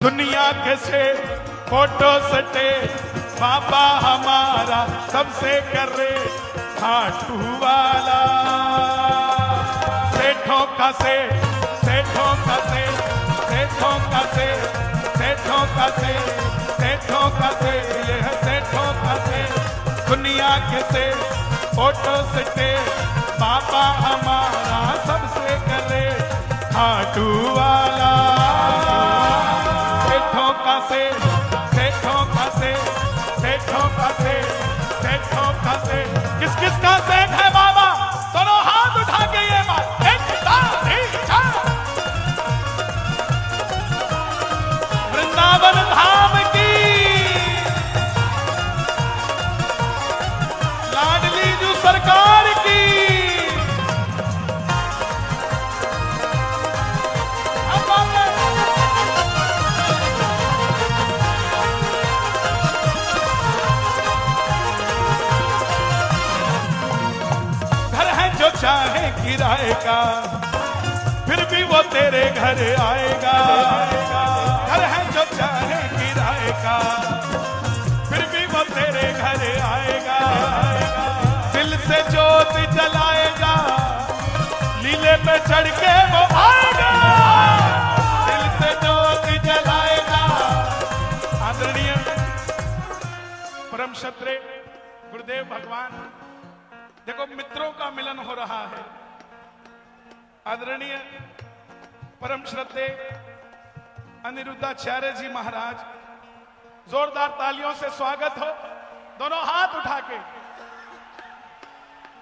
दुनिया के से फोटो सटे बाबा हमारा सबसे कर रे खाटू वाला। सेठों का से सेठों का से सेठों का से सेठों का से सेठों का से ये है सेठों का से। दुनिया के से फोटो सटे बाबा हमारा सबसे कर रे खाटू वाला। सेठों का से सेठों का से सेठों का से सेठों का से। किस किस का सेठ है बाबा? दोनों हाथ उठा के ये बात एक वृंदावन धाम की लाडली जू सरकार की। चाहे किराए का फिर भी वो तेरे घर आएगा। घर है जो चाहे किराए का फिर भी वो तेरे घर आएगा। दिल से जोत जलाएगा लीले पे चढ़ के वो आएगा। दिल से जोत जलाएगा। आदरणीय परम क्षत्रिय गुरुदेव भगवान, देखो मित्रों का मिलन हो रहा है। आदरणीय परम श्रद्धेय अनिरुद्धाचार्य जी महाराज, जोरदार तालियों से स्वागत हो। दोनों हाथ उठा के।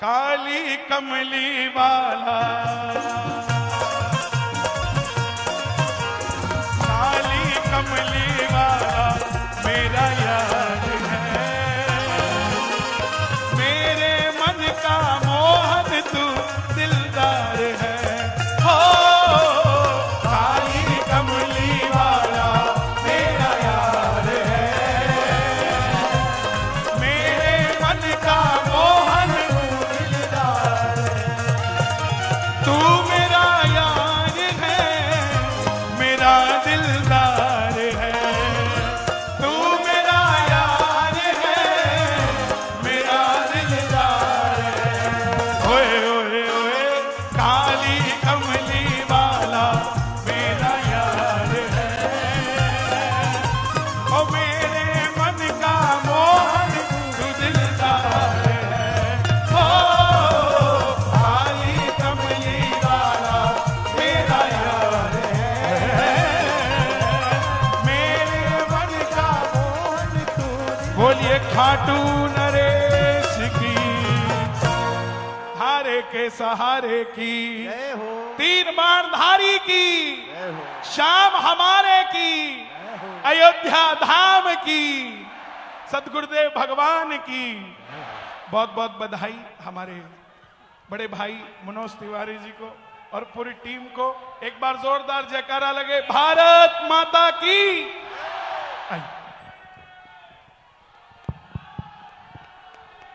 काली कमली वाला काली कमली वाला मेरा यार है। मेरे मन का मोहन तू दिलदार है। हो काली कमली वाला मेरा यार है। मेरे मन का मोहन तू दिलदार है। तू मेरा यार है मेरा दिलदार है। तू मेरा यार है मेरा दिलदार है। ओए ओए ओए काली कमली वाला मेरा यार है। ओ मेरे मन का मोहन तू दिलदार है। ओ काली कमली वाला मेरा यार है। मेरे मन का मोहन तू। बोलिए खाटू नरेश की, धारे के सहारे की, तीन बाणधारी की, शाम हमारे की, अयोध्या धाम की, सदगुरुदेव भगवान की बहुत बहुत बधाई। हमारे बड़े भाई मनोज तिवारी जी को और पूरी टीम को एक बार जोरदार जयकारा लगे। भारत माता की। आई।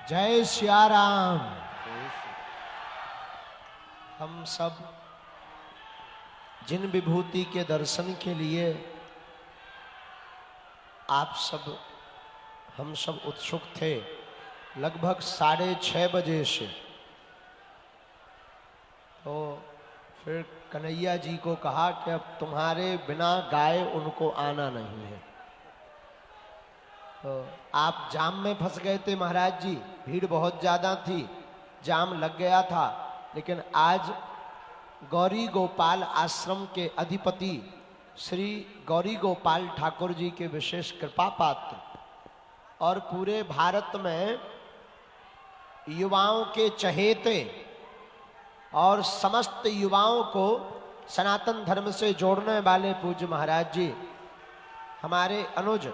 जय सिया राम। हम सब जिन विभूति के दर्शन के लिए आप सब हम सब उत्सुक थे, लगभग 6:30 बजे से, तो फिर कन्हैया जी को कहा कि अब तुम्हारे बिना गाए उनको आना नहीं है। तो आप जाम में फंस गए थे महाराज जी, भीड़ बहुत ज़्यादा थी, जाम लग गया था। लेकिन आज गौरी गोपाल आश्रम के अधिपति श्री गौरी गोपाल ठाकुर जी के विशेष कृपा पात्र और पूरे भारत में युवाओं के चहेते और समस्त युवाओं को सनातन धर्म से जोड़ने वाले पूज्य महाराज जी, हमारे अनुज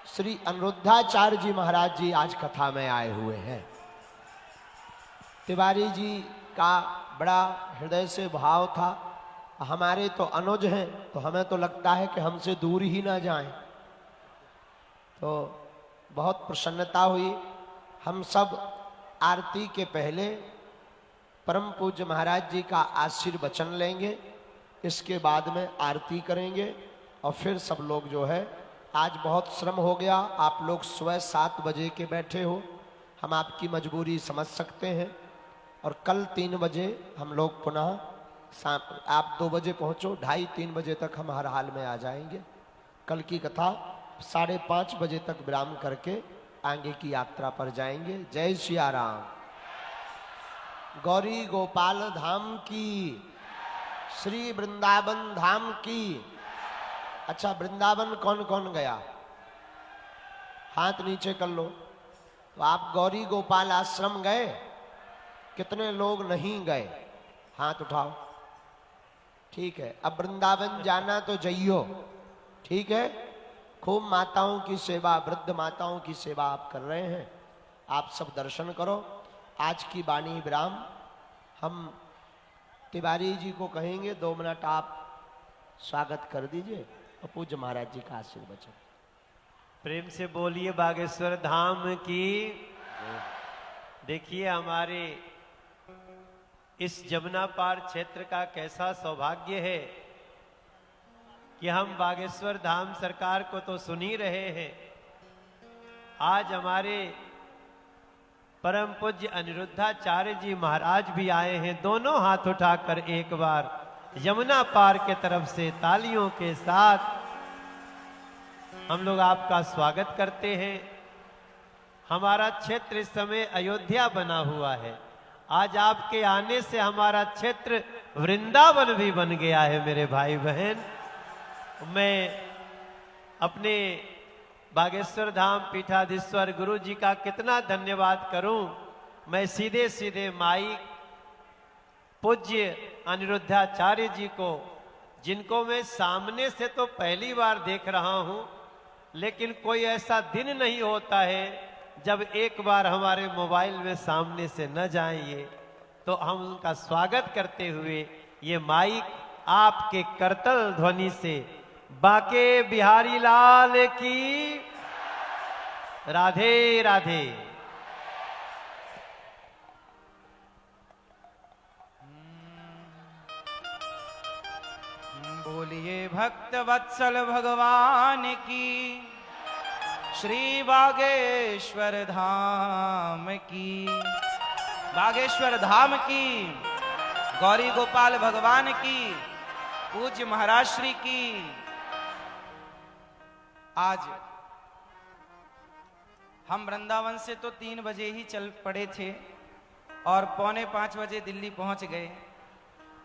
श्री अनिरुद्धाचार्य जी महाराज जी आज कथा में आए हुए हैं। तिवारी जी का बड़ा हृदय से भाव था। हमारे तो अनुज हैं तो हमें तो लगता है कि हमसे दूर ही ना जाएं। तो बहुत प्रसन्नता हुई। हम सब आरती के पहले परम पूज्य महाराज जी का आशीर्वचन लेंगे, इसके बाद में आरती करेंगे और फिर सब लोग जो है, आज बहुत श्रम हो गया, आप लोग सुबह 7 बजे के बैठे हो, हम आपकी मजबूरी समझ सकते हैं। और कल 3 बजे हम लोग पुनः आप 2 बजे पहुंचो, 2:30-3 बजे तक हम हर हाल में आ जाएंगे। कल की कथा 5:30 बजे तक विराम करके आगे की यात्रा पर जाएंगे। जय सिया राम। गौरी गोपाल धाम की, श्री वृंदावन धाम की। अच्छा, वृंदावन कौन कौन गया? हाथ नीचे कर लो। तो आप गौरी गोपाल आश्रम गए? कितने लोग नहीं गए? हाथ उठाओ। ठीक है, अब वृंदावन जाना तो जाइयो, ठीक है। खूब माताओं की सेवा, वृद्ध माताओं की सेवा आप कर रहे हैं, आप सब दर्शन करो। आज की वाणी विराम हम तिवारी जी को कहेंगे, 2 मिनट आप स्वागत कर दीजिए और पूज्य महाराज जी का आशीर्वचन। प्रेम से बोलिए बागेश्वर धाम की। देखिए हमारे इस जमुना पार क्षेत्र का कैसा सौभाग्य है कि हम बागेश्वर धाम सरकार को तो सुन ही रहे हैं, आज हमारे परम पूज्य अनिरुद्धाचार्य जी महाराज भी आए हैं। दोनों हाथ उठाकर एक बार यमुना पार के तरफ से तालियों के साथ हम लोग आपका स्वागत करते हैं। हमारा क्षेत्र इस समय अयोध्या बना हुआ है। आज आपके आने से हमारा क्षेत्र वृंदावन भी बन गया है। मेरे भाई बहन, मैं अपने बागेश्वर धाम पीठाधीश्वर गुरु जी का कितना धन्यवाद करूं। मैं सीधे सीधे माई पूज्य अनिरुद्धाचार्य जी को, जिनको मैं सामने से तो पहली बार देख रहा हूं, लेकिन कोई ऐसा दिन नहीं होता है जब एक बार हमारे मोबाइल में सामने से न जाएं ये, तो हम उनका स्वागत करते हुए ये माइक आपके करतल ध्वनि से बाके बिहारी लाल की राधे राधे। बोलिए भक्त वत्सल भगवान की, श्री बागेश्वर धाम की, बागेश्वर धाम की, गौरी गोपाल भगवान की, पूज्य महाराज श्री की। आज हम वृंदावन से तो 3 बजे ही चल पड़े थे और 4:45 बजे दिल्ली पहुंच गए,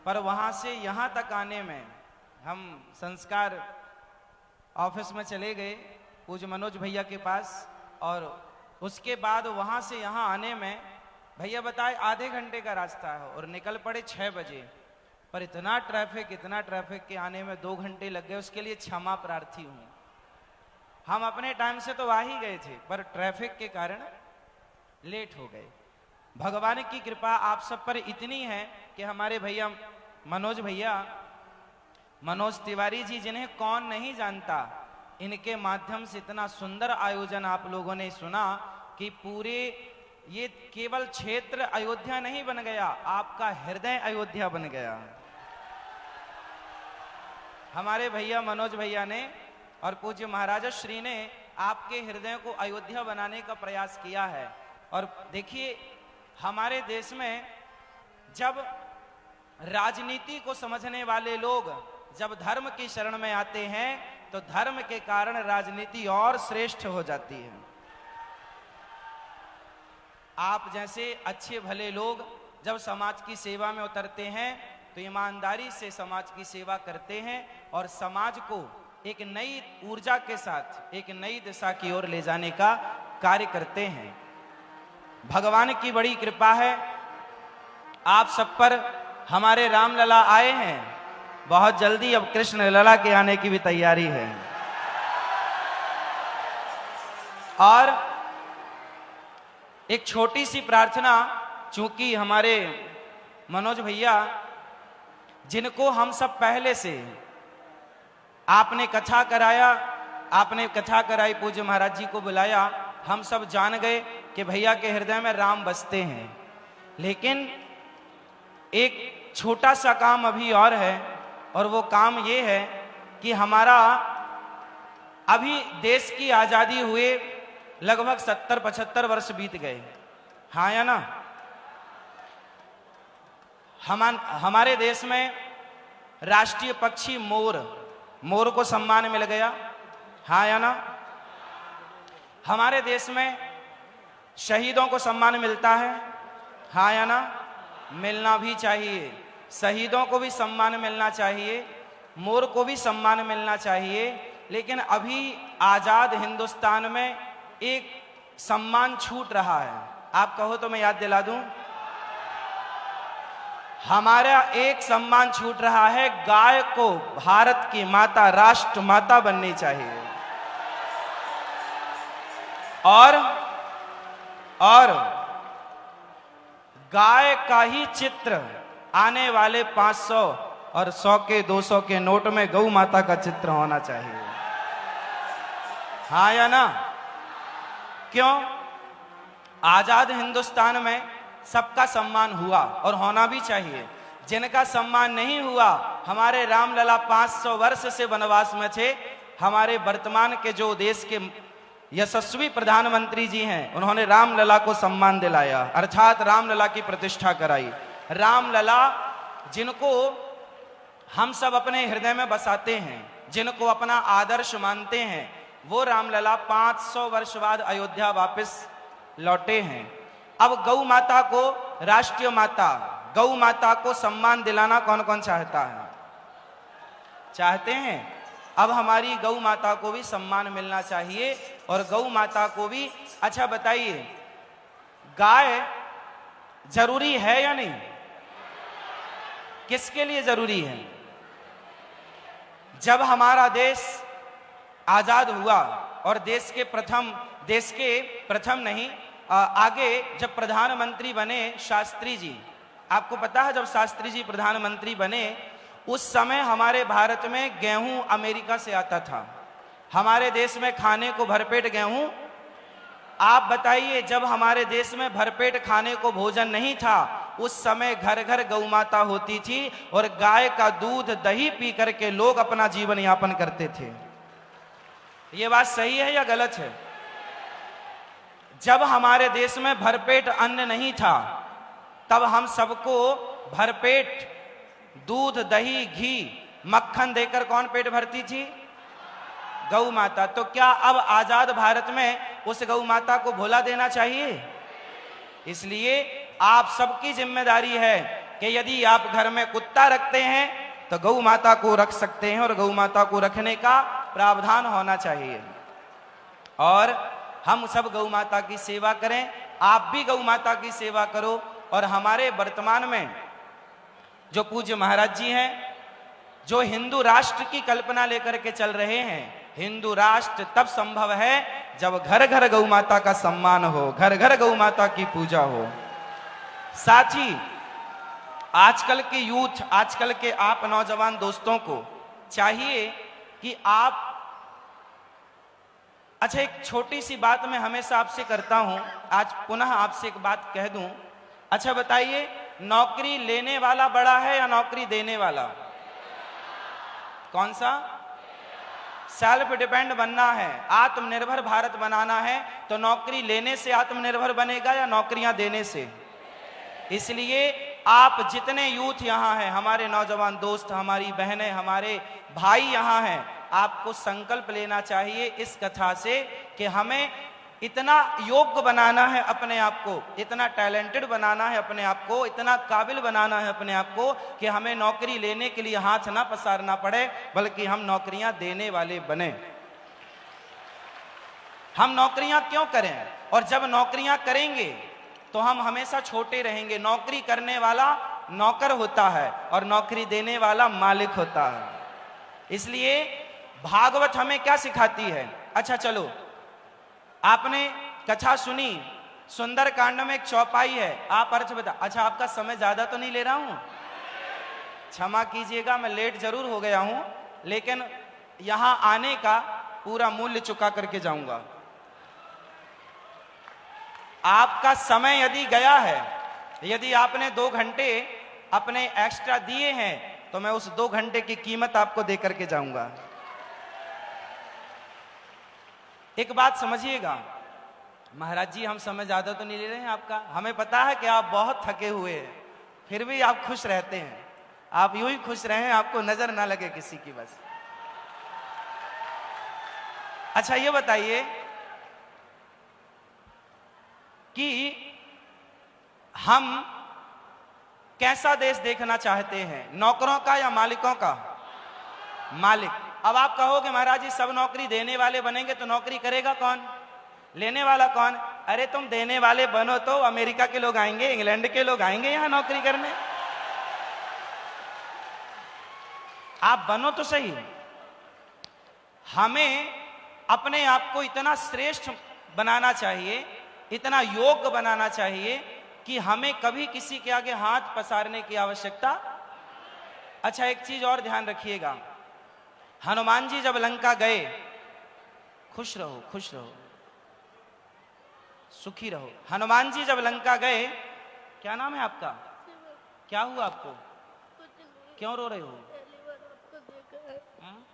पर वहां से यहां तक आने में हम संस्कार ऑफिस में चले गए पूज्य मनोज भैया के पास, और उसके बाद वहां से यहां आने में भैया बताए आधे घंटे का रास्ता है और निकल पड़े 6 बजे। पर इतना ट्रैफिक के आने में 2 घंटे लग गए, उसके लिए क्षमा प्रार्थी हूं। हम अपने टाइम से तो आ ही गए थे, पर ट्रैफिक के कारण लेट हो गए। भगवान की कृपा आप सब पर इतनी है कि हमारे भैया मनोज तिवारी जी, जिन्हें कौन नहीं जानता, इनके माध्यम से इतना सुंदर आयोजन आप लोगों ने सुना कि पूरे ये केवल क्षेत्र अयोध्या नहीं बन गया, आपका हृदय अयोध्या बन गया। हमारे भैया मनोज भैया ने और पूज्य महाराज श्री ने आपके हृदय को अयोध्या बनाने का प्रयास किया है। और देखिए, हमारे देश में जब राजनीति को समझने वाले लोग जब धर्म की शरण में आते हैं, तो धर्म के कारण राजनीति और श्रेष्ठ हो जाती है। आप जैसे अच्छे भले लोग जब समाज की सेवा में उतरते हैं, तो ईमानदारी से समाज की सेवा करते हैं और समाज को एक नई ऊर्जा के साथ एक नई दिशा की ओर ले जाने का कार्य करते हैं। भगवान की बड़ी कृपा है, आप सब पर हमारे रामलला आए हैं। बहुत जल्दी अब कृष्ण लला के आने की भी तैयारी है। और एक छोटी सी प्रार्थना, चूंकि हमारे मनोज भैया, जिनको हम सब पहले से आपने कथा कराई, पूज्य महाराज जी को बुलाया, हम सब जान गए कि भैया के हृदय में राम बसते हैं। लेकिन एक छोटा सा काम अभी और है, और वो काम ये है कि हमारा अभी देश की आजादी हुए लगभग 70-75 वर्ष बीत गए, हाँ या ना? हमारे देश में राष्ट्रीय पक्षी मोर को सम्मान मिल गया, हाँ या ना? हमारे देश में शहीदों को सम्मान मिलता है, हाँ या ना? मिलना भी चाहिए, शहीदों को भी सम्मान मिलना चाहिए, मोर को भी सम्मान मिलना चाहिए। लेकिन अभी आजाद हिंदुस्तान में एक सम्मान छूट रहा है, आप कहो तो मैं याद दिला दूं। हमारा एक सम्मान छूट रहा है, गाय को भारत की माता, राष्ट्र माता बननी चाहिए। और गाय का ही चित्र आने वाले 500 और 100 के 200 के नोट में गौ माता का चित्र होना चाहिए, हाँ या ना? क्यों? आजाद हिंदुस्तान में सबका सम्मान हुआ और होना भी चाहिए। जिनका सम्मान नहीं हुआ, हमारे रामलला 500 वर्ष से वनवास में थे, हमारे वर्तमान के जो देश के यशस्वी प्रधानमंत्री जी हैं, उन्होंने रामलला को सम्मान दिलाया, अर्थात रामलला की प्रतिष्ठा कराई। रामलला जिनको हम सब अपने हृदय में बसाते हैं, जिनको अपना आदर्श मानते हैं, वो रामलला 500 वर्ष बाद अयोध्या वापस लौटे हैं। अब गौ माता को राष्ट्रीय माता, गौ माता को सम्मान दिलाना कौन कौन चाहता है? चाहते हैं। अब हमारी गौ माता को भी सम्मान मिलना चाहिए और गौ माता को भी। अच्छा बताइए, गाय जरूरी है या नहीं? किसके लिए जरूरी है? जब हमारा देश आजाद हुआ और देश के प्रथम नहीं, आगे जब प्रधानमंत्री बने शास्त्री जी, आपको पता है जब शास्त्री जी प्रधानमंत्री बने उस समय हमारे भारत में गेहूं अमेरिका से आता था, हमारे देश में खाने को भरपेट गेहूं। आप बताइए, जब हमारे देश में भरपेट खाने को भोजन नहीं था, उस समय घर घर गौ माता होती थी और गाय का दूध दही पी करके लोग अपना जीवन यापन करते थे। ये बात सही है या गलत है? जब हमारे देश में भरपेट अन्न नहीं था, तब हम सबको भरपेट दूध दही घी मक्खन देकर कौन पेट भरती थी? गौ माता। तो क्या अब आजाद भारत में उस गौ माता को भुला देना चाहिए? इसलिए आप सबकी जिम्मेदारी है कि यदि आप घर में कुत्ता रखते हैं तो गौ माता को रख सकते हैं और गौ माता को रखने का प्रावधान होना चाहिए। और हम सब गौ माता की सेवा करें, आप भी गौ माता की सेवा करो। और हमारे वर्तमान में जो पूज्य महाराज जी हैं, जो हिंदू राष्ट्र की कल्पना लेकर के चल रहे हैं, हिंदू राष्ट्र तब संभव है जब घर घर गौ माता का सम्मान हो, घर घर गौ माता की पूजा हो। साथ ही आजकल के यूथ, आजकल के आप नौजवान दोस्तों को चाहिए कि आप, अच्छा एक छोटी सी बात मैं हमेशा आपसे करता हूं, आज पुनः आपसे एक बात कह दूं। अच्छा बताइए, नौकरी लेने वाला बड़ा है या नौकरी देने वाला? कौन सा? सेल्फ डिपेंड बनना है, आत्मनिर्भर भारत बनाना है, तो नौकरी लेने से आत्मनिर्भर बनेगा या नौकरियां देने से? इसलिए आप जितने यूथ यहाँ हैं, हमारे नौजवान दोस्त, हमारी बहनें, हमारे भाई यहाँ हैं, आपको संकल्प लेना चाहिए इस कथा से कि हमें इतना योग्य बनाना है अपने आप को, इतना टैलेंटेड बनाना है अपने आप को, इतना काबिल बनाना है अपने आप को कि हमें नौकरी लेने के लिए हाथ ना पसारना पड़े, बल्कि हम नौकरियां देने वाले बने। हम नौकरियां क्यों करें? और जब नौकरियां करेंगे तो हम हमेशा छोटे रहेंगे। नौकरी करने वाला नौकर होता है और नौकरी देने वाला मालिक होता है। इसलिए भागवत हमें क्या सिखाती है? अच्छा चलो, आपने कथा सुनी, सुंदर कांड में एक चौपाई है, आप अर्थ बता। अच्छा आपका समय ज्यादा तो नहीं ले रहा हूं, क्षमा कीजिएगा, मैं लेट जरूर हो गया हूं, लेकिन यहां आने का पूरा मूल्य चुका करके जाऊंगा। आपका समय यदि गया है, यदि आपने 2 घंटे अपने एक्स्ट्रा दिए हैं, तो मैं उस 2 घंटे की कीमत आपको दे करके जाऊंगा। एक बात समझिएगा महाराज जी, हम समय ज्यादा तो नहीं ले रहे हैं आपका, हमें पता है कि आप बहुत थके हुए हैं, फिर भी आप खुश रहते हैं। आप यूं ही खुश रहें, आपको नजर ना लगे किसी की बस। अच्छा ये बताइए कि हम कैसा देश देखना चाहते हैं, नौकरों का या मालिकों का? मालिक। अब आप कहोगे महाराज जी सब नौकरी देने वाले बनेंगे तो नौकरी करेगा कौन, लेने वाला कौन? अरे तुम देने वाले बनो तो अमेरिका के लोग आएंगे, इंग्लैंड के लोग आएंगे यहां नौकरी करने। आप बनो तो सही। हमें अपने आप को इतना श्रेष्ठ बनाना चाहिए, इतना योग्य बनाना चाहिए कि हमें कभी किसी के आगे हाथ पसारने की आवश्यकता। अच्छा एक चीज और ध्यान रखिएगा, हनुमान जी जब लंका गए, खुश रहो खुश रहो सुखी रहो, हनुमान जी जब लंका गए, क्या नाम है आपका? क्या हुआ आपको, क्यों रो रहे हो?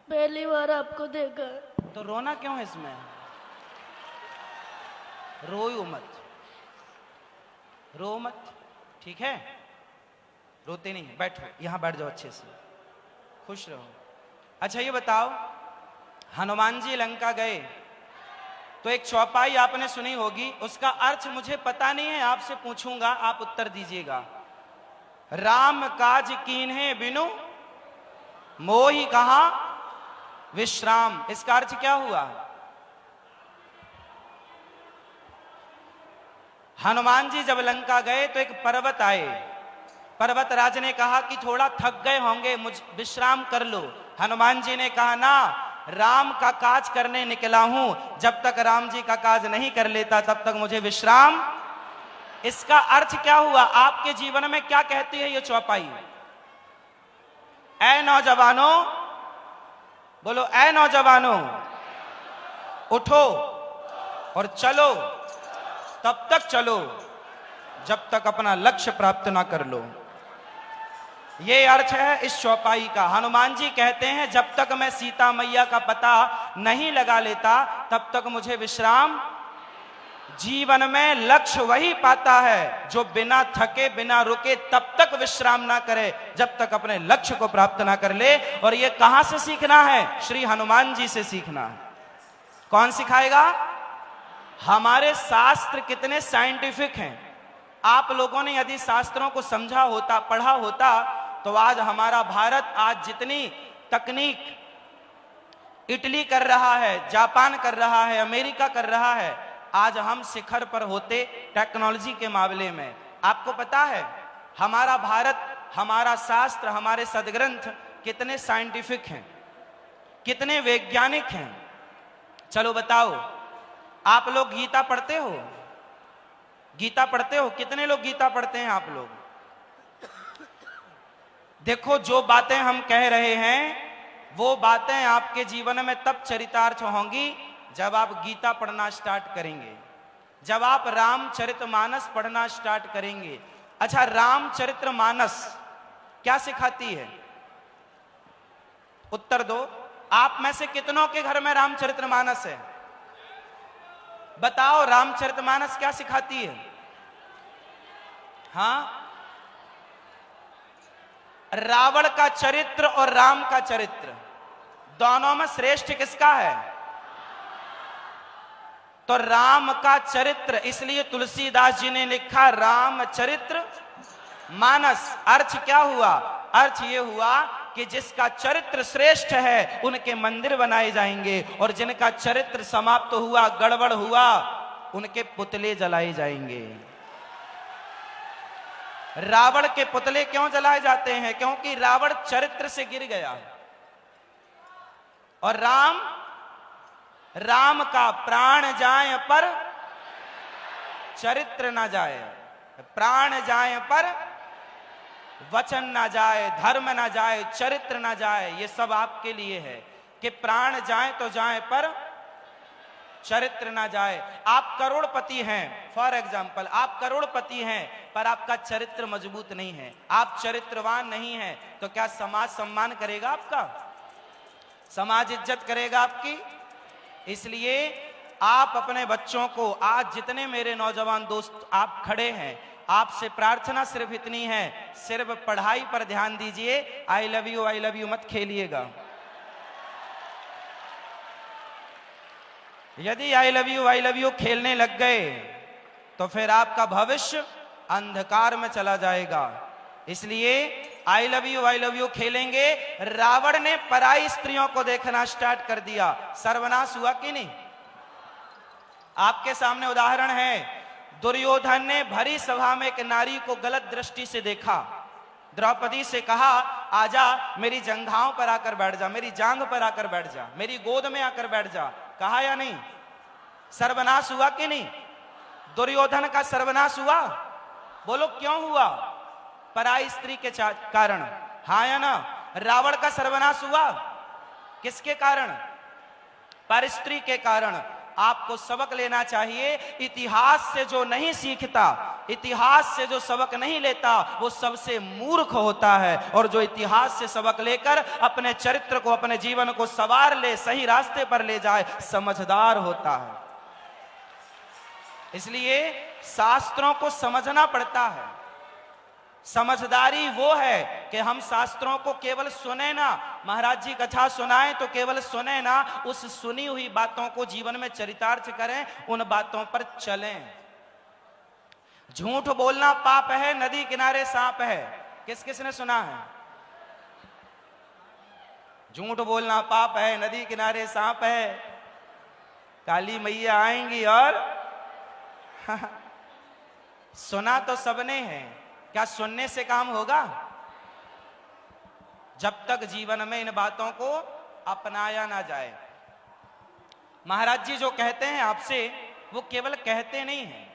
पहली बार आपको देखा। तो रोना क्यों है इसमें? रोयो मत, रो मत, ठीक है? रोते नहीं, बैठो यहां बैठ जाओ अच्छे से, खुश रहो। अच्छा ये बताओ, हनुमान जी लंका गए तो एक चौपाई आपने सुनी होगी, उसका अर्थ मुझे पता नहीं है, आपसे पूछूंगा, आप उत्तर दीजिएगा। राम काज कीन्हे बिनु मोहि कहा विश्राम, इसका अर्थ क्या हुआ? हनुमान जी जब लंका गए तो एक पर्वत आए, पर्वत राज ने कहा कि थोड़ा थक गए होंगे, मुझ विश्राम कर लो। हनुमान जी ने कहा ना, राम का काज करने निकला हूं, जब तक राम जी का काज नहीं कर लेता तब तक मुझे विश्राम। इसका अर्थ क्या हुआ? आपके जीवन में क्या कहती है ये चौपाई? ऐ नौजवानों, बोलो ऐ नौजवानों, उठो और चलो, तब तक चलो जब तक अपना लक्ष्य प्राप्त ना कर लो। ये अर्थ है इस चौपाई का। हनुमान जी कहते हैं जब तक मैं सीता मैया का पता नहीं लगा लेता तब तक मुझे विश्राम। जीवन में लक्ष्य वही पाता है जो बिना थके बिना रुके तब तक विश्राम ना करे जब तक अपने लक्ष्य को प्राप्त ना कर ले। और ये कहां से सीखना है? श्री हनुमान जी से सीखना है। कौन सिखाएगा? हमारे शास्त्र कितने साइंटिफिक हैं। आप लोगों ने यदि शास्त्रों को समझा होता, पढ़ा होता, तो आज हमारा भारत आज जितनी तकनीक इटली कर रहा है, जापान कर रहा है, अमेरिका कर रहा है, आज हम शिखर पर होते टेक्नोलॉजी के मामले में। आपको पता है हमारा भारत, हमारा शास्त्र, हमारे सदग्रंथ कितने साइंटिफिक हैं, कितने वैज्ञानिक हैं। चलो बताओ, आप लोग गीता पढ़ते हो? गीता पढ़ते हो? कितने लोग गीता पढ़ते हैं आप लोग? देखो, जो बातें हम कह रहे हैं वो बातें आपके जीवन में तब चरितार्थ होंगी जब आप गीता पढ़ना स्टार्ट करेंगे, जब आप रामचरितमानस पढ़ना स्टार्ट करेंगे। अच्छा, रामचरितमानस क्या सिखाती है? उत्तर दो। आप में से कितनों के घर में रामचरितमानस है? बताओ, रामचरितमानस क्या सिखाती है? हाँ, रावण का चरित्र और राम का चरित्र दोनों में श्रेष्ठ किसका है? तो राम का चरित्र, इसलिए तुलसीदास जी ने लिखा रामचरित्र मानस। अर्थ क्या हुआ? अर्थ ये हुआ कि जिसका चरित्र श्रेष्ठ है उनके मंदिर बनाए जाएंगे और जिनका चरित्र समाप्त हुआ, गड़बड़ हुआ, उनके पुतले जलाए जाएंगे। रावण के पुतले क्यों जलाए जाते हैं? क्योंकि रावण चरित्र से गिर गया। और राम का प्राण जाए पर चरित्र ना जाए, प्राण जाए पर वचन ना जाए, धर्म ना जाए, चरित्र ना जाए। ये सब आपके लिए है कि प्राण जाए तो जाए पर चरित्र ना जाए। आप करोड़पति हैं, फॉर एग्जाम्पल आप करोड़पति हैं पर आपका चरित्र मजबूत नहीं है, आप चरित्रवान नहीं हैं, तो क्या समाज सम्मान करेगा आपका? समाज इज्जत करेगा आपकी? इसलिए आप अपने बच्चों को, आज जितने मेरे नौजवान दोस्त आप खड़े हैं, आपसे प्रार्थना सिर्फ इतनी है, सिर्फ पढ़ाई पर ध्यान दीजिए। आई लव यू मत खेलिएगा। यदि आई लव यू खेलने लग गए तो फिर आपका भविष्य अंधकार में चला जाएगा। इसलिए आई लव यू खेलेंगे। रावण ने पराई स्त्रियों को देखना स्टार्ट कर दिया, सर्वनाश हुआ कि नहीं? आपके सामने उदाहरण है, दुर्योधन ने भरी सभा में एक नारी को गलत दृष्टि से देखा। द्रौपदी से कहा, आजा मेरी जंघाओं पर आकर बैठ जा, मेरी जांघ पर आकर बैठ जा, मेरी गोद में आकर बैठ जा। कहा या नहीं? सर्वनाश हुआ कि नहीं? दुर्योधन का सर्वनाश हुआ। बोलो क्यों हुआ? पराई स्त्री के कारण। हाँ या ना? रावण का सर्वनाश हुआ किसके कारण? पर स्त्री के कारण। आपको सबक लेना चाहिए। इतिहास से जो नहीं सीखता, इतिहास से जो सबक नहीं लेता, वो सबसे मूर्ख होता है। और जो इतिहास से सबक लेकर अपने चरित्र को, अपने जीवन को संवार ले, सही रास्ते पर ले जाए, समझदार होता है। इसलिए शास्त्रों को समझना पड़ता है। समझदारी वो है कि हम शास्त्रों को केवल सुने ना, महाराज जी कथा सुनाए तो केवल सुने ना, उस सुनी हुई बातों को जीवन में चरितार्थ करें, उन बातों पर चलें। झूठ बोलना पाप है, नदी किनारे सांप है। किस किस ने सुना है? झूठ बोलना पाप है, नदी किनारे सांप है, काली मैया आएंगी और सुना तो सबने है, क्या सुनने से काम होगा? जब तक जीवन में इन बातों को अपनाया ना जाए। महाराज जी जो कहते हैं आपसे, वो केवल कहते नहीं हैं।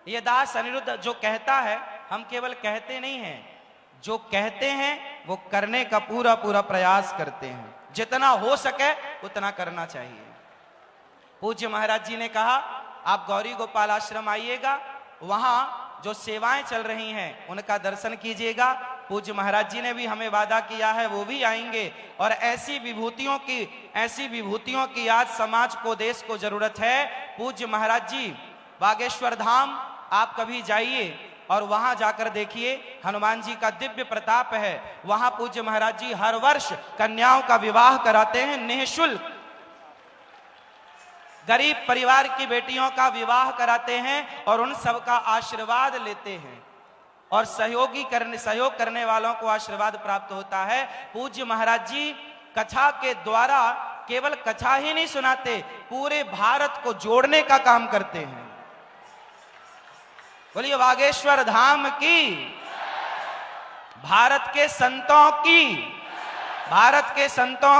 ये दास अनिरुद्ध जो कहता है, हम केवल कहते नहीं हैं, जो कहते हैं वो करने का पूरा पूरा प्रयास करते हैं। जितना हो सके उतना करना चाहिए। पूज्य महाराज जी ने कहा, आप गौरी गोपाल आश्रम आइएगा, वहां जो सेवाएं चल रही हैं उनका दर्शन कीजिएगा। पूज्य महाराज जी ने भी हमें वादा किया है, वो भी आएंगे। और ऐसी विभूतियों की आज समाज को, देश को जरूरत है। पूज्य महाराज जी बागेश्वर धाम आप कभी जाइए और वहां जाकर देखिए, हनुमान जी का दिव्य प्रताप है। वहां पूज्य महाराज जी हर वर्ष कन्याओं का विवाह कराते हैं निःशुल्क। गरीब परिवार की बेटियों का विवाह कराते हैं और उन सब का आशीर्वाद लेते हैं। और सहयोग करने वालों को आशीर्वाद प्राप्त होता है। पूज्य महाराज जी कथा के द्वारा केवल कथा ही नहीं सुनाते, पूरे भारत को जोड़ने का काम करते हैं। बोलिए बागेश्वर धाम की, भारत के संतों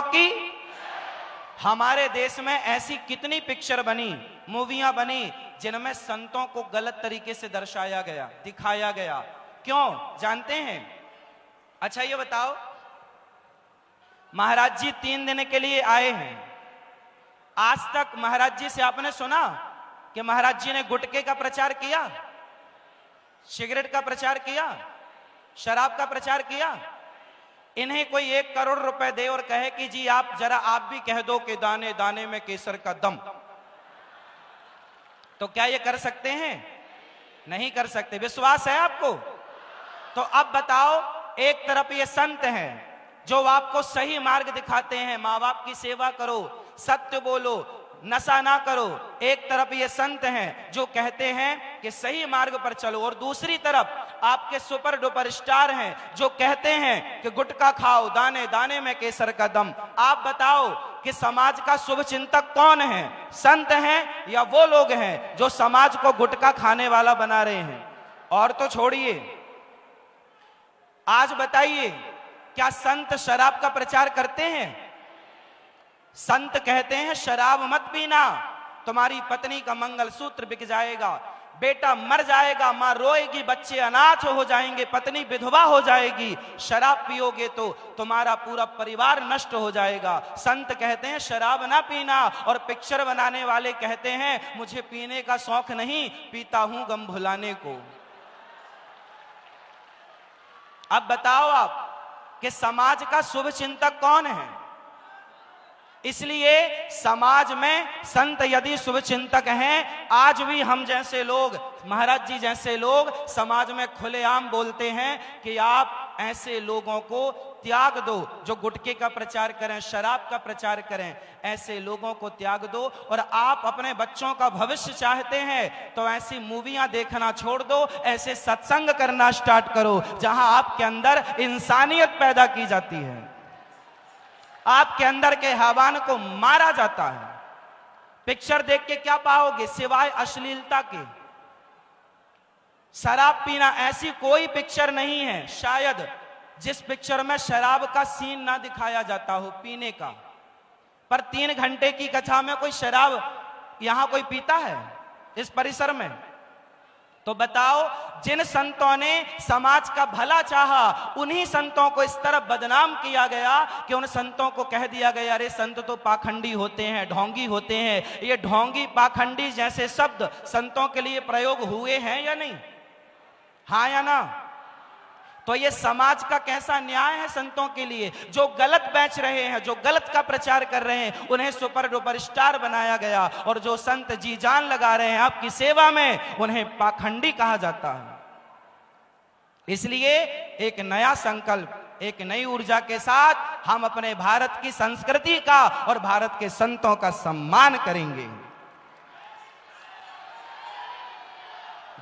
की। हमारे देश में ऐसी कितनी पिक्चर बनी, मूवियां बनी, जिनमें संतों को गलत तरीके से दर्शाया गया, दिखाया गया। क्यों जानते हैं? अच्छा ये बताओ, महाराज जी 3 दिन के लिए आए हैं। आज तक महाराज जी से आपने सुना कि महाराज जी ने गुटखे का प्रचार किया, सिगरेट का प्रचार किया, शराब का प्रचार किया? इन्हें कोई 1 करोड़ रुपए दे और कहे कि जी आप भी कह दो कि दाने दाने में केसर का दम, तो क्या ये कर सकते हैं? नहीं कर सकते। विश्वास है आपको? तो अब बताओ, एक तरफ ये संत हैं जो आपको सही मार्ग दिखाते हैं, माँ बाप की सेवा करो, सत्य बोलो, नशा ना करो। एक तरफ ये संत हैं जो कहते हैं कि सही मार्ग पर चलो, और दूसरी तरफ आपके सुपर डुपर स्टार हैं जो कहते हैं कि गुटखा खाओ, दाने दाने में केसर का दम। आप बताओ कि समाज का शुभ चिंतक कौन है? संत हैं या वो लोग हैं जो समाज को गुटखा खाने वाला बना रहे हैं? और तो छोड़िए, आज बताइए, क्या संत शराब का प्रचार करते हैं? संत कहते हैं शराब मत पीना, तुम्हारी पत्नी का मंगलसूत्र बिक जाएगा, बेटा मर जाएगा, मां रोएगी, बच्चे अनाथ हो जाएंगे, पत्नी विधवा हो जाएगी। शराब पियोगे तो तुम्हारा पूरा परिवार नष्ट हो जाएगा। संत कहते हैं शराब ना पीना, और पिक्चर बनाने वाले कहते हैं मुझे पीने का शौक नहीं, पीता हूं गम भुलाने को। अब बताओ आप कि समाज का शुभ चिंतक कौन है? इसलिए समाज में संत यदि शुभचिंतक हैं, आज भी हम जैसे लोग, महाराज जी जैसे लोग समाज में खुलेआम बोलते हैं कि आप ऐसे लोगों को त्याग दो जो गुटखे का प्रचार करें, शराब का प्रचार करें, ऐसे लोगों को त्याग दो। और आप अपने बच्चों का भविष्य चाहते हैं तो ऐसी मूवियां देखना छोड़ दो, ऐसे सत्संग करना स्टार्ट करो जहां आपके अंदर इंसानियत पैदा की जाती है, आपके अंदर के हैवान को मारा जाता है। पिक्चर देख के क्या पाओगे सिवाय अश्लीलता के? शराब पीना, ऐसी कोई पिक्चर नहीं है शायद जिस पिक्चर में शराब का सीन ना दिखाया जाता हो पीने का। पर 3 घंटे की कथा में कोई शराब यहां कोई पीता है इस परिसर में? तो बताओ, जिन संतों ने समाज का भला चाहा उन्हीं संतों को इस तरह बदनाम किया गया कि उन संतों को कह दिया गया अरे संत तो पाखंडी होते हैं, ढोंगी होते हैं। ये ढोंगी, पाखंडी जैसे शब्द संतों के लिए प्रयोग हुए हैं या नहीं? हाँ या ना? तो ये समाज का कैसा न्याय है संतों के लिए? जो गलत बेच रहे हैं, जो गलत का प्रचार कर रहे हैं, उन्हें सुपर डुपर स्टार बनाया गया, और जो संत जी जान लगा रहे हैं आपकी सेवा में, उन्हें पाखंडी कहा जाता है। इसलिए एक नया संकल्प, एक नई ऊर्जा के साथ हम अपने भारत की संस्कृति का और भारत के संतों का सम्मान करेंगे।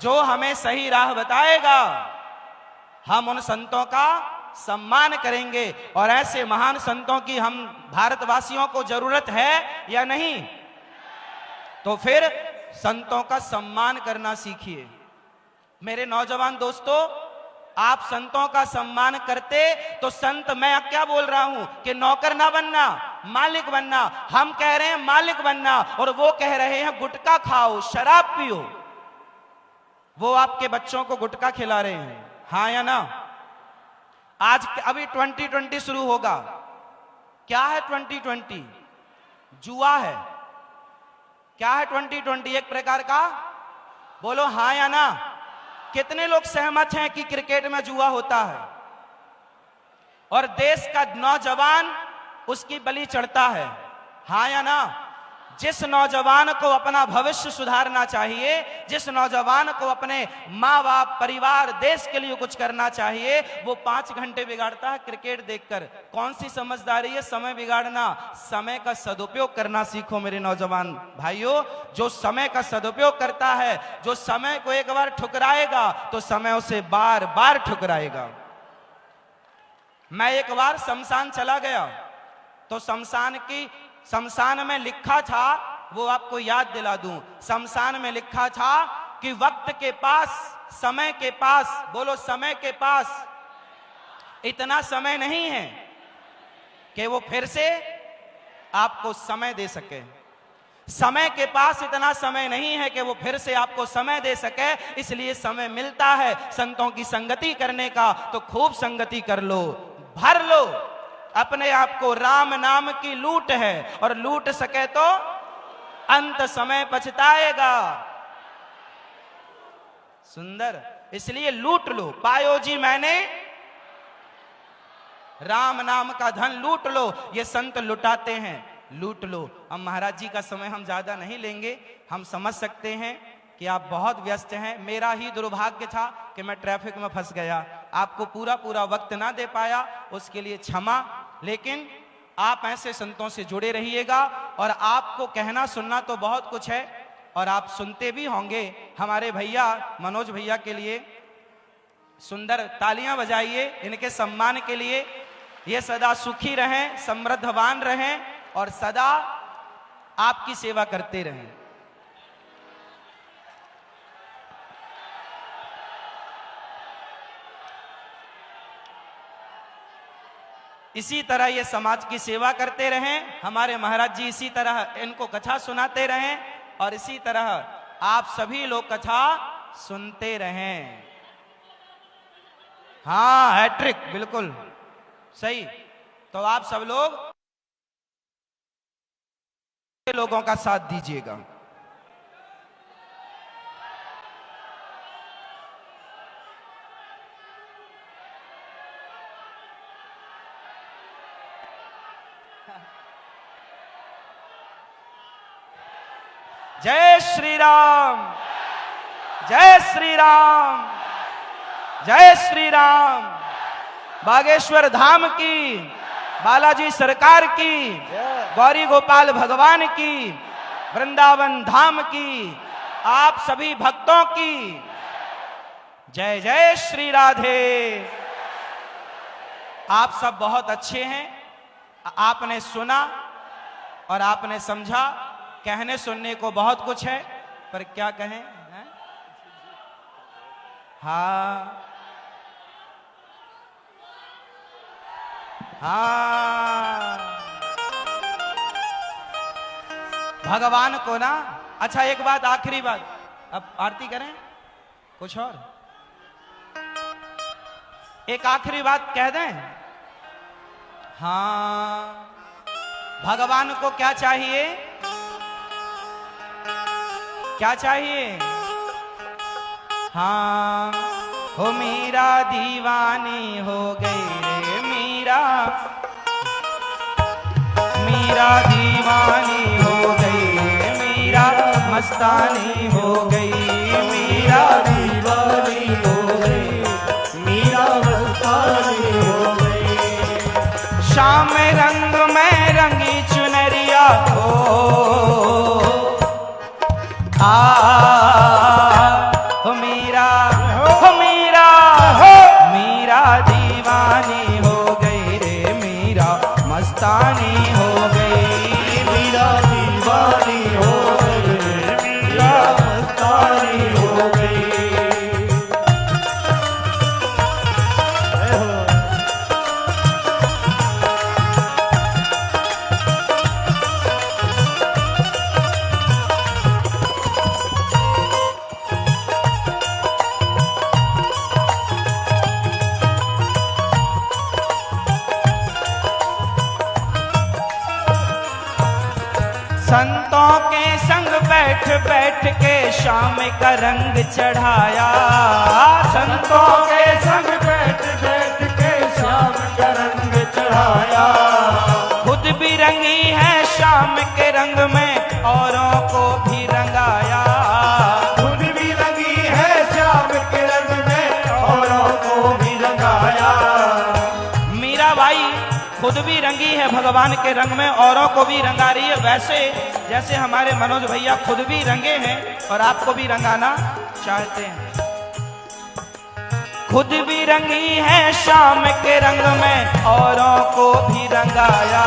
जो हमें सही राह बताएगा हम उन संतों का सम्मान करेंगे। और ऐसे महान संतों की हम भारतवासियों को जरूरत है या नहीं? तो फिर संतों का सम्मान करना सीखिए। मेरे नौजवान दोस्तों, आप संतों का सम्मान करते तो संत, मैं क्या बोल रहा हूं कि नौकर ना बनना, मालिक बनना। हम कह रहे हैं मालिक बनना और वो कह रहे हैं गुटखा खाओ, शराब पियो। वो आपके बच्चों को गुटखा खिला रहे हैं, हाँ या ना? आज अभी 2020 शुरू होगा। क्या है 2020? जुआ है। क्या है 2020? एक प्रकार का, बोलो हाँ या ना? कितने लोग सहमत हैं कि क्रिकेट में जुआ होता है और देश का नौजवान उसकी बलि चढ़ता है? हाँ या ना? जिस नौजवान को अपना भविष्य सुधारना चाहिए, जिस नौजवान को अपने माँ बाप, परिवार, देश के लिए कुछ करना चाहिए, वो 5 घंटे बिगाड़ता है क्रिकेट देखकर। कौन सी समझदारी है समय बिगाड़ना? समय का सदुपयोग करना सीखो मेरे नौजवान भाइयों। जो समय का सदुपयोग करता है, जो समय को एक बार ठुकराएगा तो समय उसे बार बार ठुकराएगा। मैं एक बार शमशान चला गया तो शमशान में लिखा था, वो आपको याद दिला दूं। शमशान में लिखा था कि वक्त के पास, समय के पास, बोलो समय के पास इतना समय नहीं है कि वो फिर से आपको समय दे सके। समय के पास इतना समय नहीं है कि वो फिर से आपको समय दे सके। इसलिए समय मिलता है संतों की संगति करने का, तो खूब संगति कर लो, भर लो अपने आप को। राम नाम की लूट है और लूट सके तो अंत समय पछताएगा। सुंदर, इसलिए लूट लो। पायो जी मैंने राम नाम का धन लूट लो। ये संत लुटाते हैं, लूट लो। अब महाराज जी का समय हम ज्यादा नहीं लेंगे। हम समझ सकते हैं कि आप बहुत व्यस्त हैं। मेरा ही दुर्भाग्य था कि मैं ट्रैफिक में फंस गया, आपको पूरा वक्त ना दे पाया, उसके लिए क्षमा। लेकिन आप ऐसे संतों से जुड़े रहिएगा और आपको कहना सुनना तो बहुत कुछ है और आप सुनते भी होंगे। हमारे भैया मनोज भैया के लिए सुंदर तालियां बजाइए इनके सम्मान के लिए। ये सदा सुखी रहें, समृद्धवान रहें और सदा आपकी सेवा करते रहें। इसी तरह ये समाज की सेवा करते रहें। हमारे महाराज जी इसी तरह इनको कथा सुनाते रहें और इसी तरह आप सभी लोग कथा सुनते रहें। हाँ, हैट्रिक, बिल्कुल सही। तो आप सब लोगों का साथ दीजिएगा। जय श्री राम, जय श्री राम, जय श्री राम। बागेश्वर धाम की, बालाजी सरकार की, गौरी गोपाल भगवान की, वृंदावन धाम की, आप सभी भक्तों की जय जय श्री राधे। आप सब बहुत अच्छे हैं, आपने सुना और आपने समझा। कहने सुनने को बहुत कुछ है, पर क्या कहें हैं? हाँ हाँ, भगवान को ना। अच्छा एक बात, आखिरी बात, अब आरती करें कुछ और, एक आखिरी बात कह दें। हाँ, भगवान को क्या चाहिए, क्या चाहिए? हाँ, हो मीरा दीवानी हो गई रे मीरा, मीरा दीवानी हो गई रे मीरा, मस्तानी हो गई, मीरा दीवानी हो गई, मीरा मस्तानी हो गई। शाम रंग में रंगी चुनरिया हो मीरा, हो मीरा, मीरा दीवानी हो गई रे मीरा, मस्तानी हो गई, मीरा दीवानी हो गई रे मीरा, मस्तानी हो गई। संतों के संग बैठ बैठ के शाम का रंग चढ़ाया, संतों के संग बैठ बैठ के शाम का रंग चढ़ाया। खुद भी रंगी है शाम के रंग में, औरों को भी रंगाया, खुद भी रंगी है शाम के रंग में, औरों को भी रंगाया। मीरा बाई खुद भी रंगी है भगवान के रंग में, औरों को भी रंगा रही है। वैसे जैसे हमारे मनोज भैया खुद भी रंगे हैं और आपको भी रंगाना चाहते हैं। खुद भी रंगी है शाम के रंग में, औरों को भी रंगाया,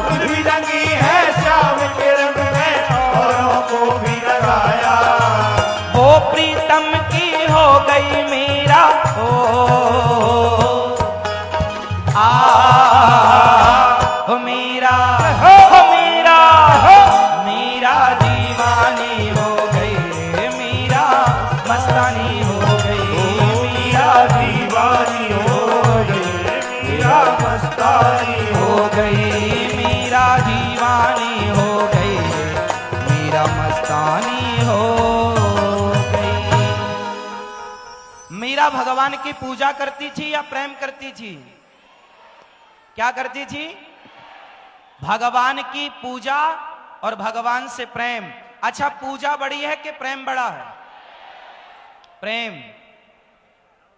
खुद भी रंगी है शाम के रंग में, औरों को भी रंगाया। वो प्रीतम की हो गई मीरा, मीरा, हो मीरा, मीरा दीवानी हो गई, मीरा मस्तानी हो गई, मीरा दीवानी हो गई, मीरा मस्तानी हो गई, मीरा दीवानी हो गई, मीरा मस्तानी हो गई। मीरा भगवान की पूजा करती थी या प्रेम करती थी? क्या करती थी? भगवान की पूजा और भगवान से प्रेम। अच्छा, पूजा बड़ी है कि प्रेम बड़ा है? प्रेम।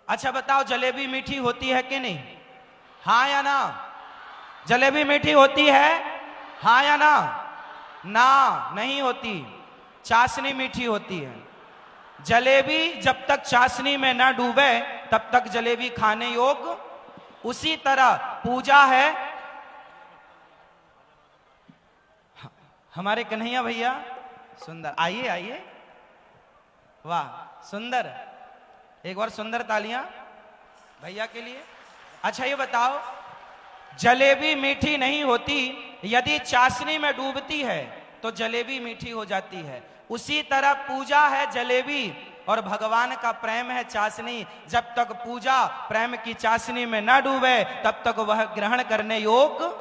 अच्छा बताओ, जलेबी मीठी होती है कि नहीं? हाँ या ना? जलेबी मीठी होती है? हाँ या ना? ना, नहीं होती। चाशनी मीठी होती है। जलेबी जब तक चाशनी में ना डूबे तब तक जलेबी खाने योग्य। उसी तरह पूजा है। हमारे कन्हैया भैया सुंदर, आइए आइए, वाह सुंदर, एक बार सुंदर तालियां भैया के लिए। अच्छा ये बताओ, जलेबी मीठी नहीं होती, यदि चाशनी में डूबती है तो जलेबी मीठी हो जाती है। उसी तरह पूजा है जलेबी और भगवान का प्रेम है चाशनी। जब तक पूजा प्रेम की चाशनी में न डूबे तब तक वह ग्रहण करने योग्य।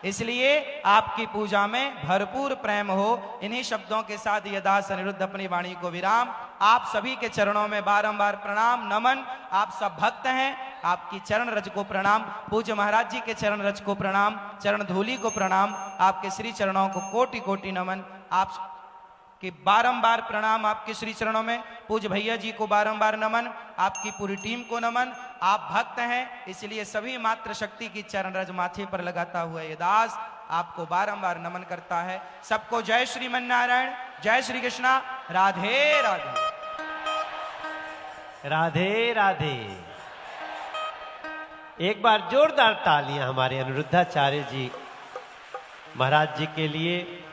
इसलिए आपकी पूजा में भरपूर प्रेम हो। इन्हीं शब्दों के साथ यदास अनिरुद्ध अपनी वाणी को विराम। आप सभी के चरणों में बारंबार प्रणाम नमन। आप सब भक्त हैं, आपकी चरण रज को प्रणाम। पूज्य महाराज जी के चरण रज को प्रणाम, चरण धूलि को प्रणाम। आपके श्री चरणों को कोटि कोटि नमन। आप कि बारंबार प्रणाम आपके श्री चरणों में, पूज्य भैया जी को बारंबार नमन, आपकी पूरी टीम को नमन। आप भक्त हैं इसलिए सभी मात्र शक्ति की चरण रज माथे पर लगाता हुआ ये दास आपको बारंबार नमन करता है। सबको जय श्रीमन नारायण, जय श्री कृष्णा, राधे राधे। राधे राधे। एक बार जोरदार तालियां हमारे अनिरुद्धाचार्य जी महाराज जी के लिए।